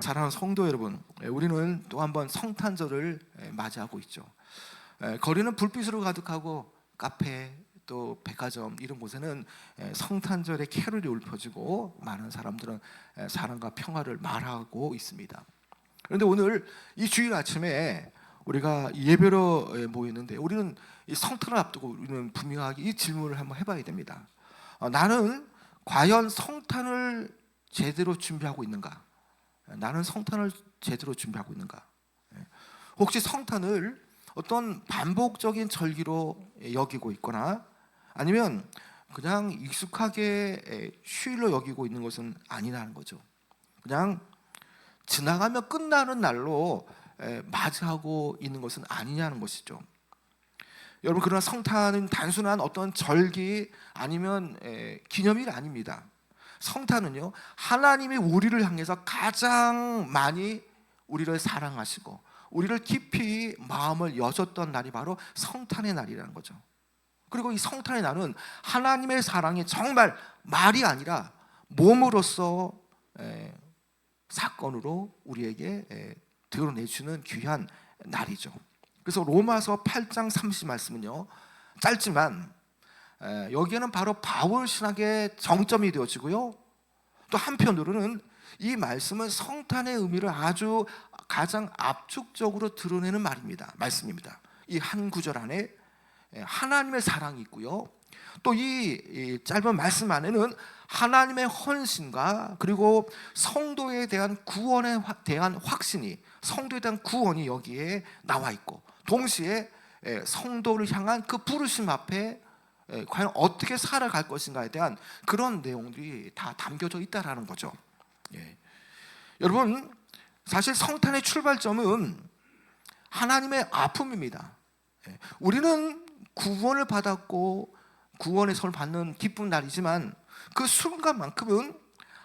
사랑하는 성도 여러분, 우리는 또 한 번 성탄절을 맞이하고 있죠. 거리는 불빛으로 가득하고 카페 또 백화점 이런 곳에는 성탄절의 캐롤이 울려지고 많은 사람들은 사랑과 평화를 말하고 있습니다. 그런데 오늘 이 주일 아침에 우리가 예배로 모였는데 우리는 이 성탄을 앞두고 우리는 분명하게 이 질문을 한번 해봐야 됩니다. 나는 과연 성탄을 제대로 준비하고 있는가? 나는 성탄을 제대로 준비하고 있는가? 혹시 성탄을 어떤 반복적인 절기로 여기고 있거나 아니면 그냥 익숙하게 휴일로 여기고 있는 것은 아니라는 거죠. 그냥 지나가면 끝나는 날로 맞이하고 있는 것은 아니냐는 것이죠. 여러분, 그러나 성탄은 단순한 어떤 절기 아니면 기념일이 아닙니다. 성탄은요, 하나님이 우리를 향해서 가장 많이 우리를 사랑하시고 우리를 깊이 마음을 여셨던 날이 바로 성탄의 날이라는 거죠. 그리고 이 성탄의 날은 하나님의 사랑이 정말 말이 아니라 몸으로써 사건으로 우리에게 드러내주는 귀한 날이죠. 그래서 로마서 8장 30 말씀은요, 짧지만 여기에는 바로 바울 신학의 정점이 되어지고요, 또 한편으로는 이 말씀은 성탄의 의미를 아주 가장 압축적으로 드러내는 말씀입니다. 이 한 구절 안에 하나님의 사랑이 있고요, 또 이 짧은 말씀 안에는 하나님의 헌신과 그리고 성도에 대한 구원에 대한 확신이, 성도에 대한 구원이 여기에 나와 있고, 동시에 성도를 향한 그 부르심 앞에 과연 어떻게 살아갈 것인가에 대한 그런 내용들이 다 담겨져 있다라는 거죠. 여러분, 사실 성탄의 출발점은 하나님의 아픔입니다. 우리는 구원을 받았고 구원의 선을 받는 기쁜 날이지만 그 순간만큼은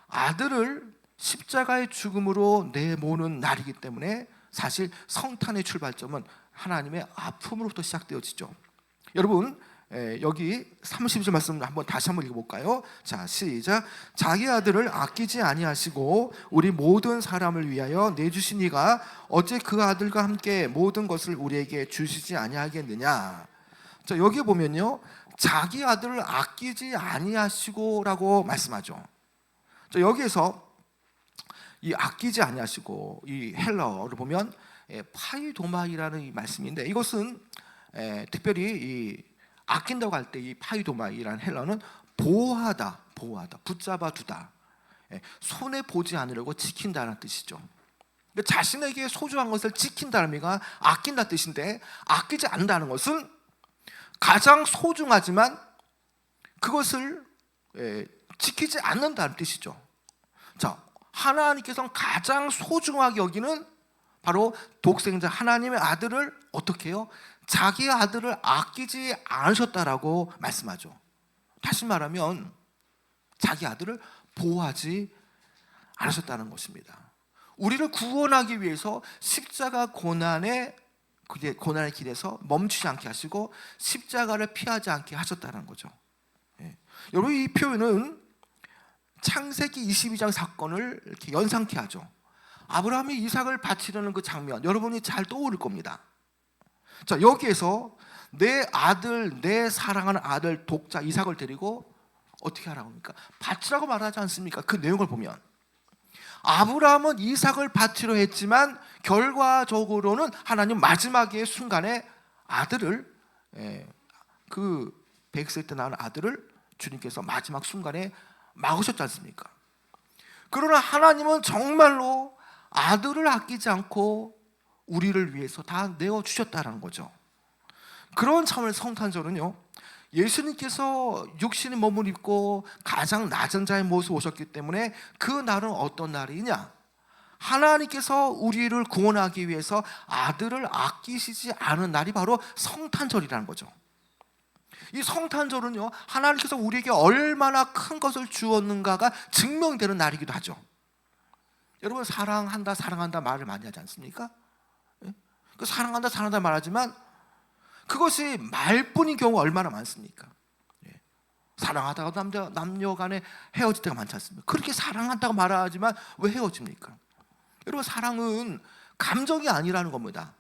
아들을 십자가의 죽음으로 내모는 날이기 때문에 사실 성탄의 출발점은 하나님의 아픔으로부터 시작되어지죠. 여러분, 여기 30절 말씀 다시 한번 읽어볼까요? 자, 시작. 자기 아들을 아끼지 아니하시고 우리 모든 사람을 위하여 내주신 이가 어찌 그 아들과 함께 모든 것을 우리에게 주시지 아니하겠느냐. 자, 여기 보면요, 자기 아들을 아끼지 아니하시고라고 말씀하죠. 자, 여기에서 이 아끼지 아니하시고 이 헬라어를 보면 파이도마이라는 이 말씀인데, 이것은 특별히 이 아낀다고 할 때 이 파이도마이라는 헬라어는 보호하다, 붙잡아 두다, 손해 보지 않으려고 지킨다는 뜻이죠. 자신에게 소중한 것을 지킨다는 의미가 아낀다는 뜻인데, 아끼지 않는다는 것은 가장 소중하지만 그것을 지키지 않는다는 뜻이죠. 자, 하나님께서는 가장 소중하게 여기는 바로 독생자 하나님의 아들을 어떻게 해요? 자기 아들을 아끼지 않으셨다라고 말씀하죠. 다시 말하면 자기 아들을 보호하지 않으셨다는 것입니다. 우리를 구원하기 위해서 십자가 고난의 길에서 멈추지 않게 하시고 십자가를 피하지 않게 하셨다는 거죠. 여러분, 이 표현은 창세기 22장 사건을 이렇게 연상케 하죠. 아브라함이 이삭을 바치려는 그 장면, 여러분이 잘 떠오를 겁니다. 자, 여기에서 내 아들, 내 사랑하는 아들 독자 이삭을 데리고 어떻게 하라고 합니까? 바치라고 말하지 않습니까? 그 내용을 보면 아브라함은 이삭을 바치려 했지만 결과적으로는 하나님 마지막의 순간에 아들을, 그 100세 때 낳은 아들을 주님께서 마지막 순간에 막으셨지 않습니까? 그러나 하나님은 정말로 아들을 아끼지 않고 우리를 위해서 다 내어주셨다는 거죠. 그런 차원에서 성탄절은요, 예수님께서 육신의 몸을 입고 가장 낮은 자의 모습으로 오셨기 때문에 그 날은 어떤 날이냐? 하나님께서 우리를 구원하기 위해서 아들을 아끼시지 않은 날이 바로 성탄절이라는 거죠. 이 성탄절은요, 하나님께서 우리에게 얼마나 큰 것을 주었는가가 증명되는 날이기도 하죠. 여러분, 사랑한다 말을 많이 하지 않습니까? 그 사랑한다 말하지만 그것이 말뿐인 경우가 얼마나 많습니까? 사랑하다가 남녀 간에 헤어질 때가 많지 않습니까? 그렇게 사랑한다고 말하지만 왜 헤어집니까? 여러분, 사랑은 감정이 아니라는 겁니다.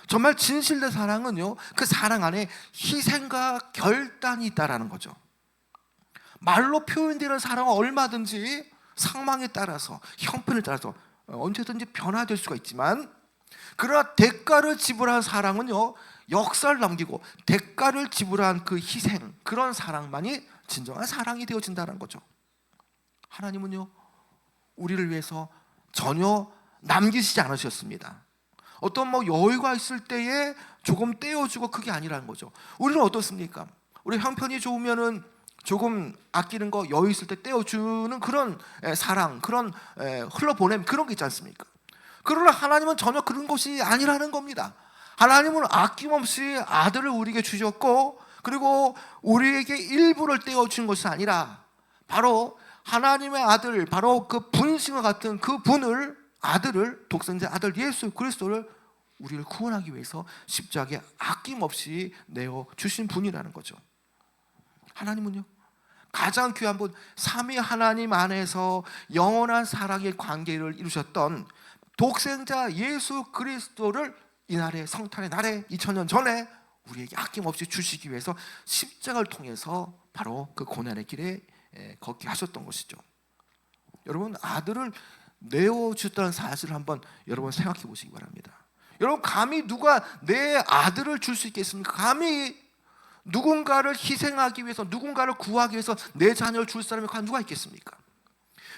정말 진실된 사랑은요, 그 사랑 안에 희생과 결단이 있다라는 거죠. 말로 표현되는 사랑은 얼마든지 상황에 따라서, 형편에 따라서 언제든지 변화될 수가 있지만, 그러나 대가를 지불한 사랑은요, 역사를 남기고 대가를 지불한 그 희생, 그런 사랑만이 진정한 사랑이 되어진다는 거죠. 하나님은요, 우리를 위해서 전혀 남기시지 않으셨습니다. 어떤 여유가 있을 때에 조금 떼어주고, 그게 아니라는 거죠. 우리는 어떻습니까? 우리 형편이 좋으면은 조금 아끼는 거, 여유 있을 때 떼어주는 그런 사랑, 그런 흘러보냄, 그런 게 있지 않습니까? 그러나 하나님은 전혀 그런 것이 아니라는 겁니다. 하나님은 아낌없이 아들을 우리에게 주셨고, 그리고 우리에게 일부를 떼어준 것이 아니라 바로 하나님의 아들, 바로 그 분신과 같은 그 분을, 아들을, 독생자 아들 예수 그리스도를 우리를 구원하기 위해서 십자가에 아낌없이 내어주신 분이라는 거죠. 하나님은요, 가장 귀한 분, 삼위 하나님 안에서 영원한 사랑의 관계를 이루셨던 독생자 예수 그리스도를 이날의 성탄의 날에 2000년 전에 우리에게 아낌없이 주시기 위해서 십자가를 통해서 바로 그 고난의 길에 걷게 하셨던 것이죠. 여러분, 아들을 내어주셨다는 사실을 한번 여러분 생각해 보시기 바랍니다. 여러분, 감히 누가 내 아들을 줄 수 있겠습니까? 감히 누군가를 희생하기 위해서, 누군가를 구하기 위해서 내 자녀를 줄 사람이 과연 누가 있겠습니까?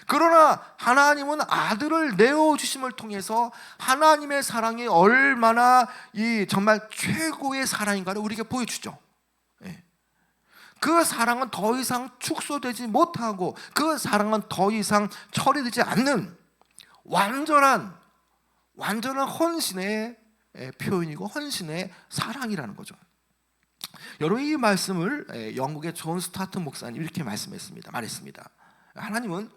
그러나 하나님은 아들을 내어주심을 통해서 하나님의 사랑이 얼마나 이 정말 최고의 사랑인가를 우리에게 보여주죠. 그 사랑은 더 이상 축소되지 못하고, 그 사랑은 더 이상 처리되지 않는 완전한 헌신의 표현이고 헌신의 사랑이라는 거죠. 여러분, 이 말씀을 영국의 존 스타트 목사님 이렇게 말했습니다. 하나님은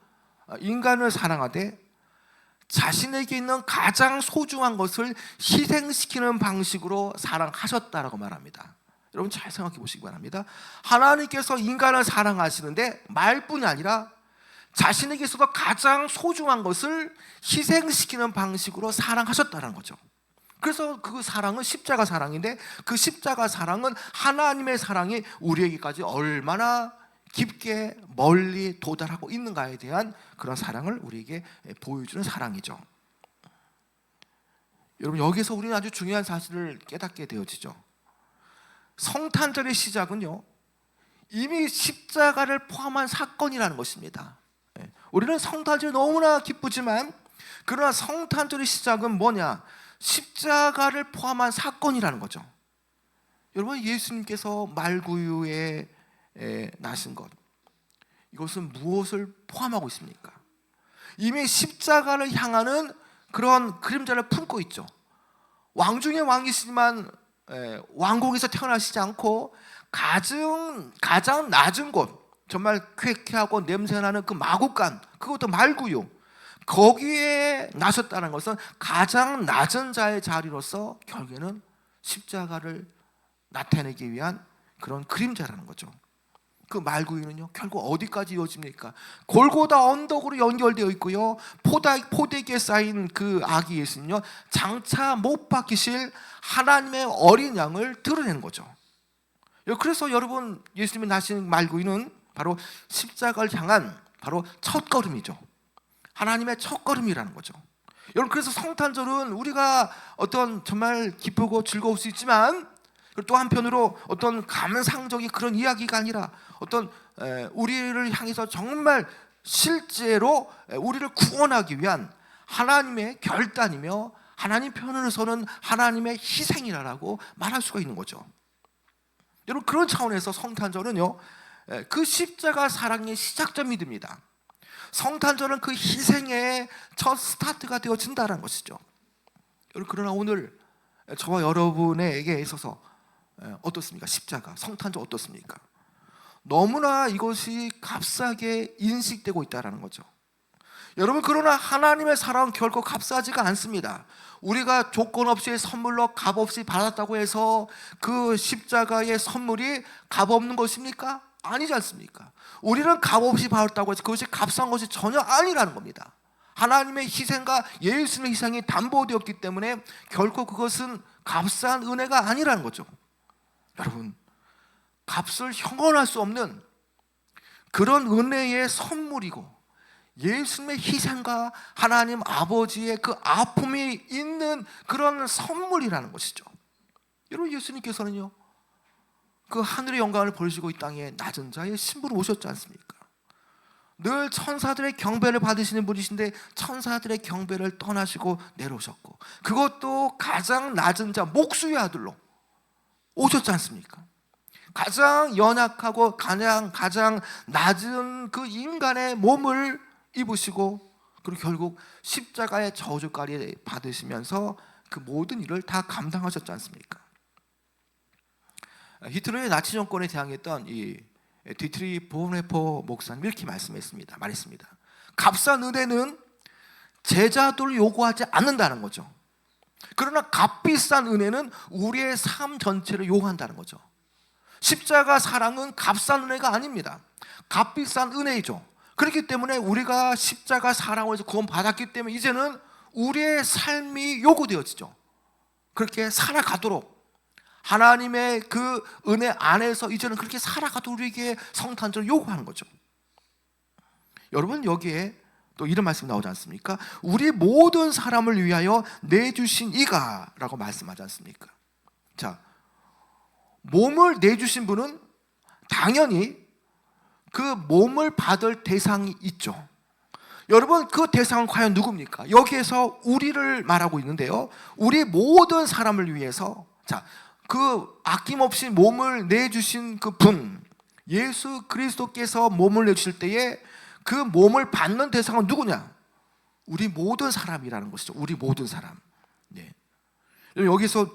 인간을 사랑하되 자신에게 있는 가장 소중한 것을 희생시키는 방식으로 사랑하셨다라고 말합니다. 여러분, 잘 생각해 보시기 바랍니다. 하나님께서 인간을 사랑하시는데 말뿐이 아니라 자신에게 있어서 가장 소중한 것을 희생시키는 방식으로 사랑하셨다는 거죠. 그래서 그 사랑은 십자가 사랑인데, 그 십자가 사랑은 하나님의 사랑이 우리에게까지 얼마나 깊게 멀리 도달하고 있는가에 대한 그런 사랑을 우리에게 보여주는 사랑이죠. 여러분, 여기서 우리는 아주 중요한 사실을 깨닫게 되어지죠. 성탄절의 시작은요, 이미 십자가를 포함한 사건이라는 것입니다. 우리는 성탄절이 너무나 기쁘지만, 그러나 성탄절의 시작은 뭐냐? 십자가를 포함한 사건이라는 거죠. 여러분, 예수님께서 말구유에 나신 것, 이것은 무엇을 포함하고 있습니까? 이미 십자가를 향하는 그런 그림자를 품고 있죠. 왕 중의 왕이시지만 왕궁에서 태어나시지 않고 가장 낮은 곳, 정말 쾌쾌하고 냄새나는 그 마구간, 그것도 말구유, 거기에 나셨다는 것은 가장 낮은 자의 자리로서 결국에는 십자가를 나타내기 위한 그런 그림자라는 거죠. 그 말구유는요, 결국 어디까지 이어집니까? 골고다 언덕으로 연결되어 있고요, 포대기에 쌓인 그 아기 예수는요, 장차 못 박히실 하나님의 어린 양을 드러내는 거죠. 그래서 여러분, 예수님이 나신 말구유는 바로 십자가를 향한 바로 첫걸음이죠. 하나님의 첫걸음이라는 거죠. 여러분, 그래서 성탄절은 우리가 어떤 정말 기쁘고 즐거울 수 있지만, 또 한편으로 어떤 감상적인 그런 이야기가 아니라 어떤 우리를 향해서 정말 실제로 우리를 구원하기 위한 하나님의 결단이며, 하나님 편을 서는 하나님의 희생이라고 말할 수가 있는 거죠. 여러분, 그런 차원에서 성탄절은요, 그 십자가 사랑의 시작점이 됩니다. 성탄절은 그 희생의 첫 스타트가 되어진다는 것이죠. 여러분, 그러나 오늘 저와 여러분에게 있어서 어떻습니까? 십자가, 성탄절 어떻습니까? 너무나 이것이 값싸게 인식되고 있다는 거죠. 여러분, 그러나 하나님의 사랑은 결코 값싸지가 않습니다. 우리가 조건 없이 선물로 값 없이 받았다고 해서 그 십자가의 선물이 값 없는 것입니까? 아니지 않습니까? 우리는 값 없이 받았다고 해서 그것이 값싼 것이 전혀 아니라는 겁니다. 하나님의 희생과 예수님의 희생이 담보되었기 때문에 결코 그것은 값싼 은혜가 아니라는 거죠. 여러분, 값을 형언할 수 없는 그런 은혜의 선물이고 예수님의 희생과 하나님 아버지의 그 아픔이 있는 그런 선물이라는 것이죠. 여러분, 예수님께서는요, 그 하늘의 영광을 버리시고 이 땅에 낮은 자의 신부로 오셨지 않습니까? 늘 천사들의 경배를 받으시는 분이신데 천사들의 경배를 떠나시고 내려오셨고, 그것도 가장 낮은 자 목수의 아들로 오셨지 않습니까? 가장 연약하고 가장 낮은 그 인간의 몸을 입으시고, 그리고 결국 십자가의 저주까지 받으시면서 그 모든 일을 다 감당하셨지 않습니까? 히틀러의 나치 정권에 대항했던 이 디트리 보네포 목사님 이렇게 말했습니다. 값싼 은혜는 제자도를 요구하지 않는다는 거죠. 그러나 값비싼 은혜는 우리의 삶 전체를 요구한다는 거죠. 십자가 사랑은 값싼 은혜가 아닙니다. 값비싼 은혜이죠. 그렇기 때문에 우리가 십자가 사랑을 구원받았기 때문에 이제는 우리의 삶이 요구되어지죠. 그렇게 살아가도록 하나님의 그 은혜 안에서 이제는 그렇게 살아가도록 우리에게 성탄절을 요구하는 거죠. 여러분, 여기에 또 이런 말씀이 나오지 않습니까? 우리 모든 사람을 위하여 내주신 이가 라고 말씀하지 않습니까? 자, 몸을 내주신 분은 당연히 그 몸을 받을 대상이 있죠. 여러분, 그 대상은 과연 누굽니까? 여기에서 우리를 말하고 있는데요, 우리 모든 사람을 위해서, 자, 그 아낌없이 몸을 내주신 그 분, 예수 그리스도께서 몸을 내주실 때에 그 몸을 받는 대상은 누구냐? 우리 모든 사람이라는 것이죠. 우리 모든 사람. 네. 여기서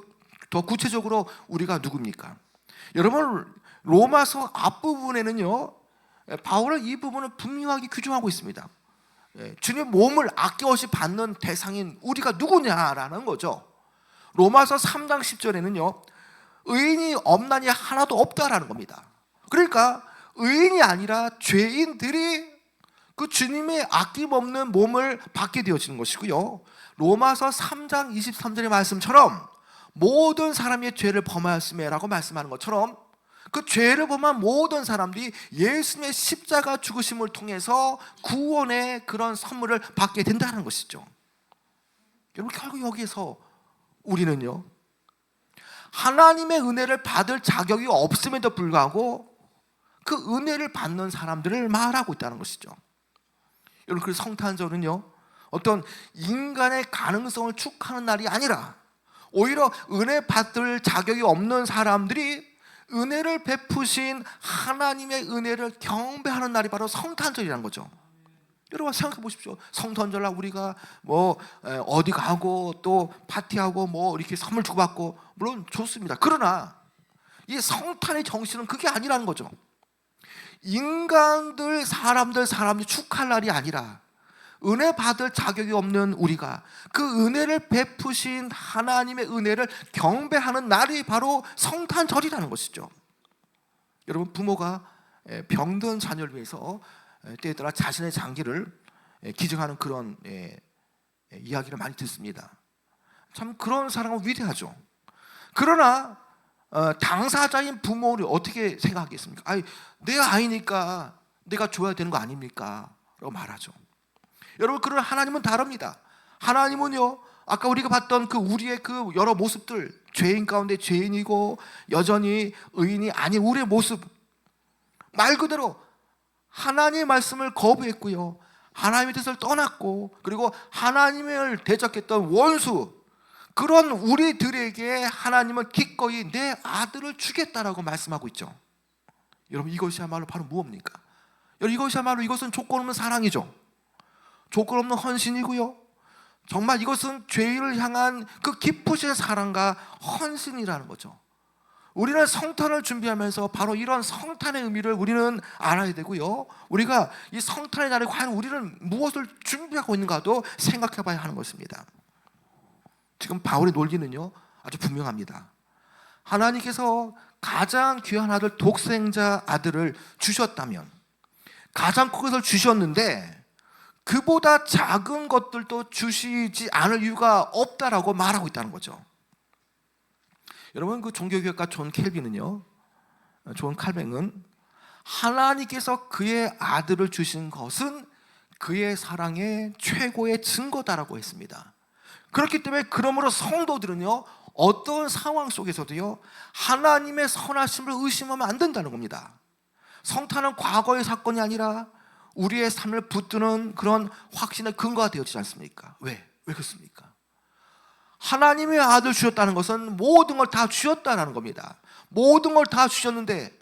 더 구체적으로 우리가 누굽니까? 여러분, 로마서 앞부분에는요, 바울은 이 부분을 분명하게 규정하고 있습니다. 주님 몸을 아낌없이 받는 대상인 우리가 누구냐라는 거죠. 로마서 3장 10절에는요, 의인이 없나니 하나도 없다라는 겁니다. 그러니까 의인이 아니라 죄인들이 그 주님의 아낌없는 몸을 받게 되어지는 것이고요, 로마서 3장 23절의 말씀처럼 모든 사람이 죄를 범하였음에라고 말씀하는 것처럼 그 죄를 범한 모든 사람들이 예수님의 십자가 죽으심을 통해서 구원의 그런 선물을 받게 된다는 것이죠. 여러분, 결국 여기에서 우리는요, 하나님의 은혜를 받을 자격이 없음에도 불구하고 그 은혜를 받는 사람들을 말하고 있다는 것이죠. 여러분, 그 성탄절은요, 어떤 인간의 가능성을 축하하는 날이 아니라 오히려 은혜 받을 자격이 없는 사람들이 은혜를 베푸신 하나님의 은혜를 경배하는 날이 바로 성탄절이라는 거죠. 여러분, 생각해 보십시오. 성탄절날 우리가 뭐 어디 가고 또 파티하고 뭐 이렇게 선물 주고받고 물론 좋습니다. 그러나 이 성탄의 정신은 그게 아니라는 거죠. 인간들, 사람들이 축하할 날이 아니라 은혜 받을 자격이 없는 우리가 그 은혜를 베푸신 하나님의 은혜를 경배하는 날이 바로 성탄절이라는 것이죠. 여러분, 부모가 병든 자녀를 위해서 때에 따라 자신의 장기를 기증하는 그런 이야기를 많이 듣습니다. 참 그런 사랑은 위대하죠. 그러나 당사자인 부모를 어떻게 생각하겠습니까? 아니, 내 아이니까 내가 줘야 되는 거 아닙니까? 라고 말하죠. 여러분, 그러나 하나님은 다릅니다. 하나님은요, 아까 우리가 봤던 그 우리의 그 여러 모습들, 죄인 가운데 죄인이고 여전히 의인이 아닌 우리의 모습, 말 그대로 하나님의 말씀을 거부했고요, 하나님의 뜻을 떠났고, 그리고 하나님을 대적했던 원수, 그런 우리들에게 하나님은 기꺼이 내 아들을 주겠다라고 말씀하고 있죠. 여러분, 이것이야말로 바로 무엇입니까? 여러분, 이것은 조건 없는 사랑이죠. 조건 없는 헌신이고요, 정말 이것은 죄인을 향한 그 깊으신 사랑과 헌신이라는 거죠. 우리는 성탄을 준비하면서 바로 이런 성탄의 의미를 우리는 알아야 되고요, 우리가 이 성탄의 날에 과연 우리는 무엇을 준비하고 있는가도 생각해 봐야 하는 것입니다. 지금 바울의 논리는요, 아주 분명합니다. 하나님께서 가장 귀한 아들, 독생자 아들을 주셨다면, 가장 큰 것을 주셨는데 그보다 작은 것들도 주시지 않을 이유가 없다라고 말하고 있다는 거죠. 여러분, 그 종교개혁가 존 칼뱅은 하나님께서 그의 아들을 주신 것은 그의 사랑의 최고의 증거다라고 했습니다. 그렇기 때문에 그러므로 성도들은요, 어떤 상황 속에서도요, 하나님의 선하심을 의심하면 안 된다는 겁니다. 성탄은 과거의 사건이 아니라 우리의 삶을 붙드는 그런 확신의 근거가 되어지지 않습니까? 왜 그렇습니까? 하나님의 아들 주셨다는 것은 모든 걸 다 주셨다는 겁니다. 모든 걸 다 주셨는데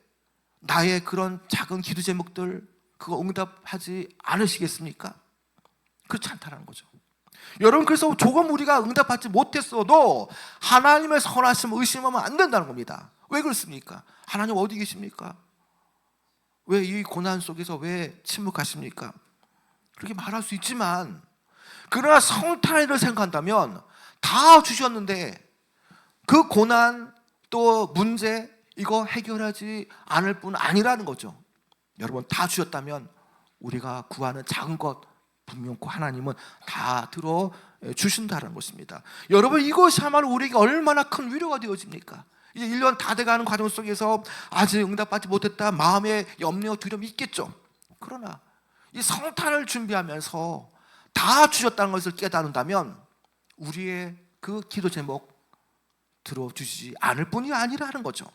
나의 그런 작은 기도 제목들 그거 응답하지 않으시겠습니까? 그렇지 않다는 거죠. 여러분, 그래서 조금 우리가 응답받지 못했어도 하나님의 선하심을 의심하면 안 된다는 겁니다. 왜 그렇습니까? 하나님 어디 계십니까? 왜 이 고난 속에서 왜 침묵하십니까? 그렇게 말할 수 있지만, 그러나 성탄을 생각한다면 다 주셨는데 그 고난 또 문제 이거 해결하지 않을 뿐 아니라는 거죠. 여러분, 다 주셨다면 우리가 구하는 작은 것 분명코 하나님은 다 들어 주신다는 것입니다. 여러분, 이것이야말로 우리에게 얼마나 큰 위로가 되어집니까? 이제 1년 다 돼가는 과정 속에서 아직 응답받지 못했다 마음에 염려 두려움이 있겠죠. 그러나 이 성탄을 준비하면서 다 주셨다는 것을 깨달은다면 우리의 그 기도 제목 들어주시지 않을 뿐이 아니라는 거죠.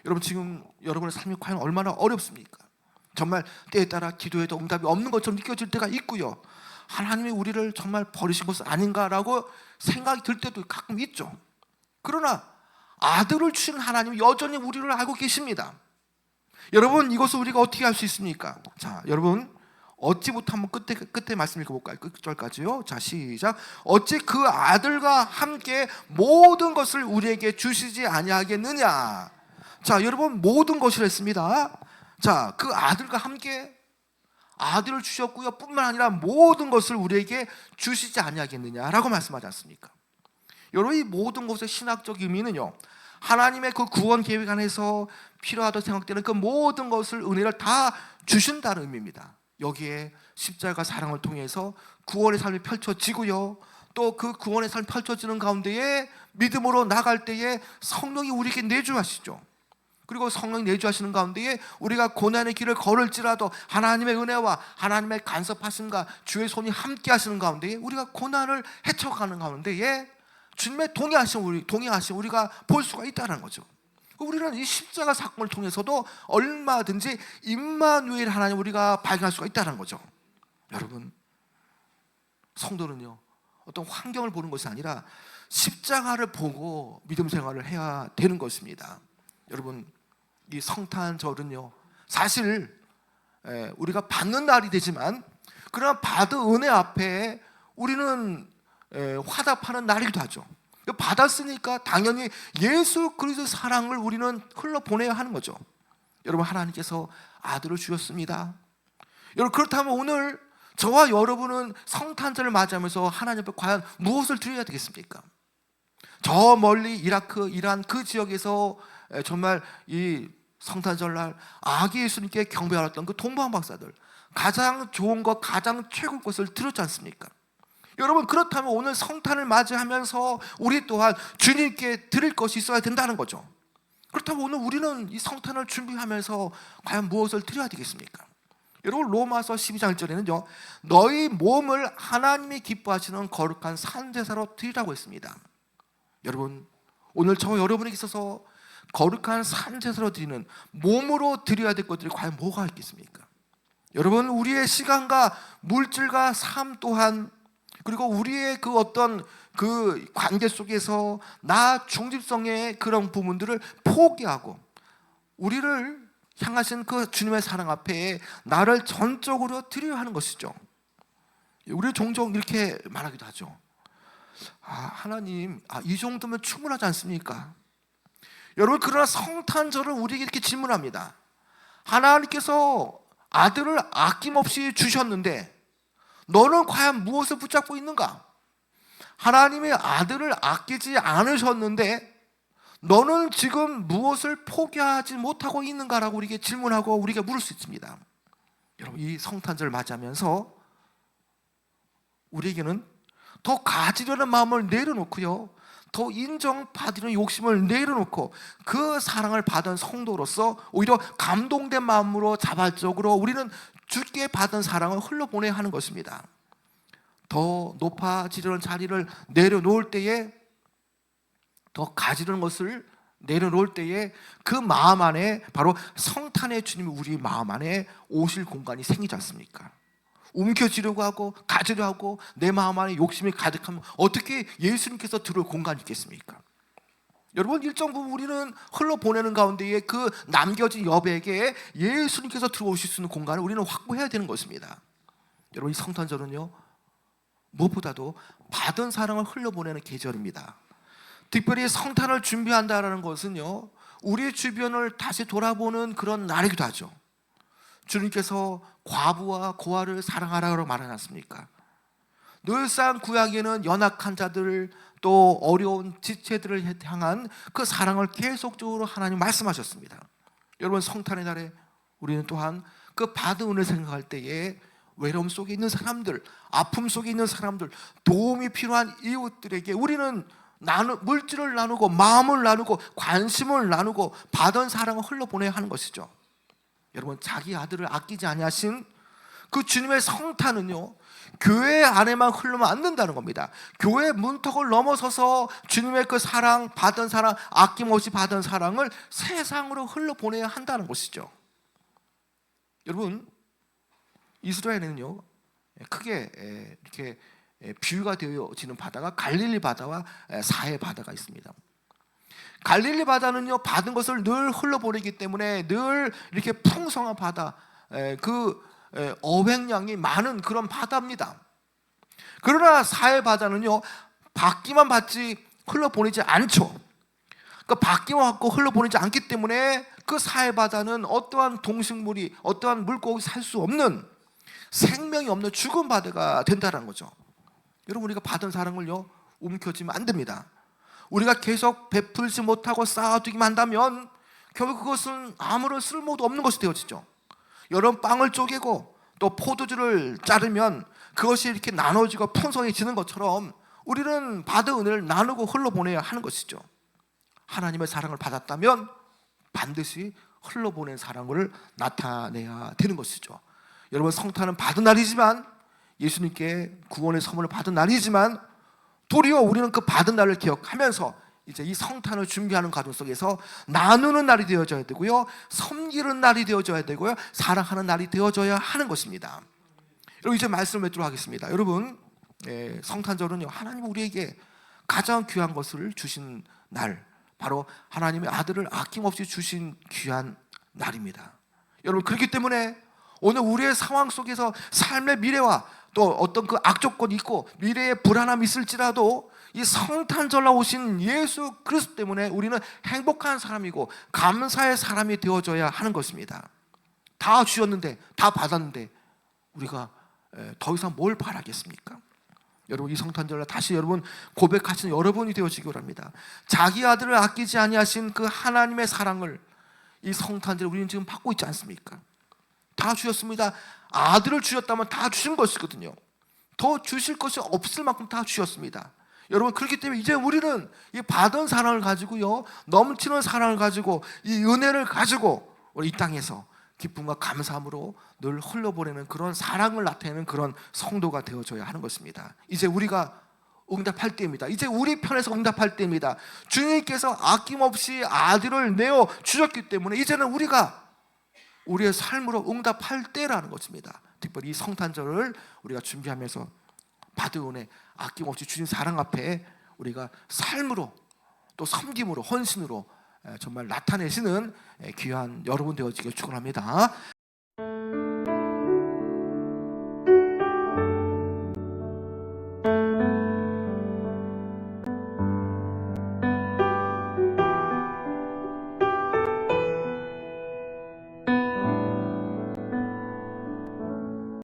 여러분, 지금 여러분의 삶이 과연 얼마나 어렵습니까? 정말 때에 따라 기도해도 응답이 없는 것처럼 느껴질 때가 있고요, 하나님이 우리를 정말 버리신 것은 아닌가라고 생각이 들 때도 가끔 있죠. 그러나 아들을 주신 하나님은 여전히 우리를 알고 계십니다. 여러분, 이것을 우리가 어떻게 할 수 있습니까? 자, 여러분, 어찌부터 한번 끝에 말씀 읽어볼까요? 끝절까지요. 자, 시작. 어찌 그 아들과 함께 모든 것을 우리에게 주시지 아니하겠느냐. 자, 여러분, 모든 것을 했습니다. 자, 그 아들과 함께 아들을 주셨고요, 뿐만 아니라 모든 것을 우리에게 주시지 아니하겠느냐라고 말씀하지 않습니까? 여러분, 이 모든 것의 신학적 의미는요, 하나님의 그 구원 계획 안에서 필요하다고 생각되는 그 모든 것을, 은혜를 다 주신다는 의미입니다. 여기에 십자가 사랑을 통해서 구원의 삶이 펼쳐지고요, 또 그 구원의 삶이 펼쳐지는 가운데에 믿음으로 나갈 때에 성령이 우리에게 내주하시죠. 그리고 성령이 내주하시는 가운데에 우리가 고난의 길을 걸을지라도 하나님의 은혜와 하나님의 간섭하심과 주의 손이 함께 하시는 가운데에 우리가 고난을 헤쳐가는 가운데에 주님의 동행하심 우리가 볼 수가 있다는 거죠. 우리는 이 십자가 사건을 통해서도 얼마든지 임마누엘 하나님 우리가 발견할 수가 있다는 거죠. 여러분, 성도는요, 어떤 환경을 보는 것이 아니라 십자가를 보고 믿음 생활을 해야 되는 것입니다. 여러분, 이 성탄절은요, 사실 우리가 받는 날이 되지만, 그러나 받은 은혜 앞에 우리는 화답하는 날이기도 하죠. 받았으니까 당연히 예수 그리스도의 사랑을 우리는 흘러보내야 하는 거죠. 여러분, 하나님께서 아들을 주셨습니다. 여러분, 그렇다면 오늘 저와 여러분은 성탄절을 맞이하면서 하나님 앞에 과연 무엇을 드려야 되겠습니까? 저 멀리 이라크, 이란 그 지역에서 정말 이 성탄절날 아기 예수님께 경배하였던 그 동방 박사들, 가장 좋은 것, 가장 최고의 것을 들었지 않습니까? 여러분, 그렇다면 오늘 성탄을 맞이하면서 우리 또한 주님께 드릴 것이 있어야 된다는 거죠. 그렇다면 오늘 우리는 이 성탄을 준비하면서 과연 무엇을 드려야 되겠습니까? 여러분, 로마서 12장 1절에는요, 너희 몸을 하나님이 기뻐하시는 거룩한 산제사로 드리라고 했습니다. 여러분, 오늘 저와 여러분에게 있어서 거룩한 산제사로 드리는, 몸으로 드려야 될 것들이 과연 뭐가 있겠습니까? 여러분, 우리의 시간과 물질과 삶 또한, 그리고 우리의 그 어떤 그 관계 속에서 나 중집성의 그런 부분들을 포기하고 우리를 향하신 그 주님의 사랑 앞에 나를 전적으로 드려야 하는 것이죠. 우리 종종 이렇게 말하기도 하죠. 하나님, 이 정도면 충분하지 않습니까? 여러분, 그러나 성탄절은 우리에게 이렇게 질문합니다. 하나님께서 아들을 아낌없이 주셨는데 너는 과연 무엇을 붙잡고 있는가? 하나님의 아들을 아끼지 않으셨는데 너는 지금 무엇을 포기하지 못하고 있는가라고 우리에게 질문하고 우리에게 물을 수 있습니다. 여러분, 이 성탄절을 맞이하면서 우리에게는 더 가지려는 마음을 내려놓고요, 더 인정받으려는 욕심을 내려놓고 그 사랑을 받은 성도로서 오히려 감동된 마음으로 자발적으로 우리는 주께 받은 사랑을 흘려보내야 하는 것입니다. 더 높아지려는 자리를 내려놓을 때에, 더 가지려는 것을 내려놓을 때에 그 마음 안에 바로 성탄의 주님이 우리 마음 안에 오실 공간이 생기지 않습니까? 움켜쥐려고 하고 가지려 하고 내 마음 안에 욕심이 가득하면 어떻게 예수님께서 들어올 공간이 있겠습니까? 여러분, 일정 부분 우리는 흘러보내는 가운데에 그 남겨진 여백에 예수님께서 들어오실 수 있는 공간을 우리는 확보해야 되는 것입니다. 여러분, 이 성탄절은요, 무엇보다도 받은 사랑을 흘려보내는 계절입니다. 특별히 성탄을 준비한다는 것은요, 우리 주변을 다시 돌아보는 그런 날이기도 하죠. 주님께서 과부와 고아를 사랑하라고 말하지 않습니까? 늘상 구약에는 연약한 자들, 또 어려운 지체들을 향한 그 사랑을 계속적으로 하나님 말씀하셨습니다. 여러분, 성탄의 날에 우리는 또한 그 받은 은혜를 생각할 때에 외로움 속에 있는 사람들, 아픔 속에 있는 사람들, 도움이 필요한 이웃들에게 우리는 물질을 나누고 마음을 나누고 관심을 나누고 받은 사랑을 흘려보내야 하는 것이죠. 여러분, 자기 아들을 아끼지 아니하신 그 주님의 성탄은요, 교회 안에만 흘러면 안 된다는 겁니다. 교회 문턱을 넘어서서 주님의 그 사랑, 받은 사랑, 아낌없이 받은 사랑을 세상으로 흘려보내야 한다는 것이죠. 여러분, 이스라엘에는요, 크게 이렇게 비유가 되어지는 바다가 갈릴리 바다와 사해 바다가 있습니다. 갈릴리 바다는요, 받은 것을 늘 흘러보내기 때문에 늘 이렇게 풍성한 바다, 그 어획량이 많은 그런 바다입니다. 그러나 사해 바다는요, 받기만 받지 흘러보내지 않죠. 그러니까 받기만 받고 흘러보내지 않기 때문에 그 사해 바다는 어떠한 동식물이, 어떠한 물고기 살 수 없는, 생명이 없는 죽은 바다가 된다는 거죠. 여러분, 우리가 받은 사랑을요, 움켜쥐면 안 됩니다. 우리가 계속 베풀지 못하고 쌓아두기만 한다면 결국 그것은 아무런 쓸모도 없는 것이 되어지죠. 여러분, 빵을 쪼개고 또 포도주를 자르면 그것이 이렇게 나눠지고 풍성해지는 것처럼 우리는 받은 은혜를 나누고 흘러보내야 하는 것이죠. 하나님의 사랑을 받았다면 반드시 흘러보낸 사랑을 나타내야 되는 것이죠. 여러분, 성탄은 받은 날이지만, 예수님께 구원의 선물을 받은 날이지만, 도리어 우리는 그 받은 날을 기억하면서 이제 이 성탄을 준비하는 과정 속에서 나누는 날이 되어져야 되고요, 섬기는 날이 되어져야 되고요, 사랑하는 날이 되어져야 하는 것입니다. 여러분, 이제 말씀을 맺도록 하겠습니다. 여러분, 성탄절은요, 하나님 우리에게 가장 귀한 것을 주신 날, 바로 하나님의 아들을 아낌없이 주신 귀한 날입니다. 여러분, 그렇기 때문에 오늘 우리의 상황 속에서 삶의 미래와 또 어떤 그 악조건이 있고 미래의 불안함이 있을지라도 이 성탄절로 오신 예수 그리스도 때문에 우리는 행복한 사람이고 감사의 사람이 되어져야 하는 것입니다. 다 주셨는데, 다 받았는데 우리가 더 이상 뭘 바라겠습니까? 여러분, 이 성탄절에 다시 여러분 고백하시는 여러분이 되어지기 바랍니다. 자기 아들을 아끼지 아니하신 그 하나님의 사랑을 이 성탄절에 우리는 지금 받고 있지 않습니까? 다 주셨습니다. 아들을 주셨다면 다 주신 것이거든요. 더 주실 것이 없을 만큼 다 주셨습니다. 여러분, 그렇기 때문에 이제 우리는 이 받은 사랑을 가지고요, 넘치는 사랑을 가지고 이 은혜를 가지고 우리 이 땅에서 기쁨과 감사함으로 늘 흘려보내는 그런 사랑을 나타내는 그런 성도가 되어줘야 하는 것입니다. 이제 우리가 응답할 때입니다. 이제 우리 편에서 응답할 때입니다. 주님께서 아낌없이 아들을 내어 주셨기 때문에 이제는 우리가 우리의 삶으로 응답할 때라는 것입니다. 특별히 이 성탄절을 우리가 준비하면서 받은 은혜, 아낌없이 주신 사랑 앞에 우리가 삶으로 또 섬김으로 헌신으로 정말 나타내시는 귀한 여러분 되어지길 축원합니다.